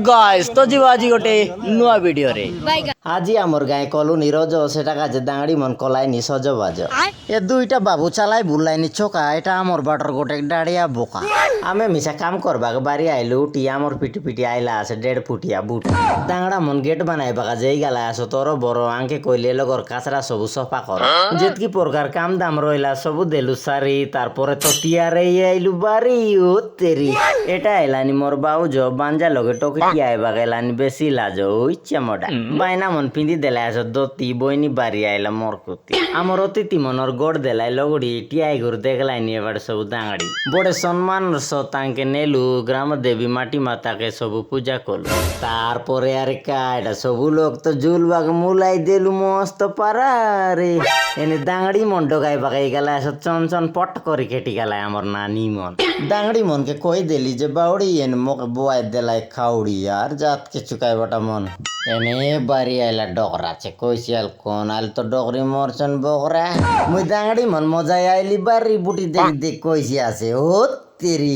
guys তো ଯିବା ଆଜି ଗୋଟେ ନୂଆ ଭିଡିଓରେ ଆଜି ଆମର ଗାଁ କଲୋନୀ ରଜ ସେଟା କାଜେ ଦାଙ୍ଗଡି ମନ କଲାଇନି ସଜବାଜ ଏ ଦୁଇଟା ବାବୁ ଚାলাই ବୁଲାଇନି ଛକା ଏଟା ଆମର ବାଟର ଗୋଟେ ଡାଡିଆ ବୋକା ଆମେ ମିଶା କାମ କରବାକ ବାରି ଆଇଲୁ ଟି ଆମର ପିଟି ପିଟି ଆଇଲା ସେ 1.5 ଫୁଟିଆ ବୁଟ ଦାଙ୍ଗଡା ମନ ଗେଟ ବନାଇବାକା ଯାଇ গলা ଆସ ତୋର ବର ଆଙ୍କେ କହିଲେ লগର କାସରା ସବୁ ସଫା କର ଯେତକି ପ୍ରକାର କାମ ଦାମ ରହିଲା ସବୁ ଦେଲୁ ସାରି ତାରପରେ ତ ତିଆରେ ଆଇଲୁ ବାରି ଓ ତେରି ଏଟା ଆଇଲାନି ମୋର ବାଉଜ ବାଞ୍ଜା লগে টকি আইবা গেলানি বেশি লাজ ওই চেমডা বাইনা মন পিঁধি দেলা আস দতি বইনি বাড়ি আইলা মোর কুতি আমার অতিথি মনর গোড় দেলাই লগড়ি টিয়াই ঘুর দেখলাইনি এবার সবু দাঙাড়ি বড়ে সম্মান তাঙ্কে নেলু গ্রাম দেবী মাটি মাতাকে সবু পূজা করলু তারপরে আর কাটা সবু লোক তো জুলবাগ মুলাই দেলু মস্ত পারা রে এনে দাঙাড়ি মন ডগাই বাগাই গেলা আস চন পট করে কেটি গেলায় আমার নানি মন দাঙাড়ি মনকে কই দেলি যে বাউড়ি এনে মোকে বোয়াই দেলাই খাউড়ি আর জাত কিছু কাইবাটা মন এনে বাড়ি আইলা ডগরাছে কইছিয়াল কোন আইল তো ডগরি মরছন বগরা মুই দাঙাড়ি মন মজাই আইলি বাড়ি বুটি দেখ দেখ কইছি আছে ও তেরি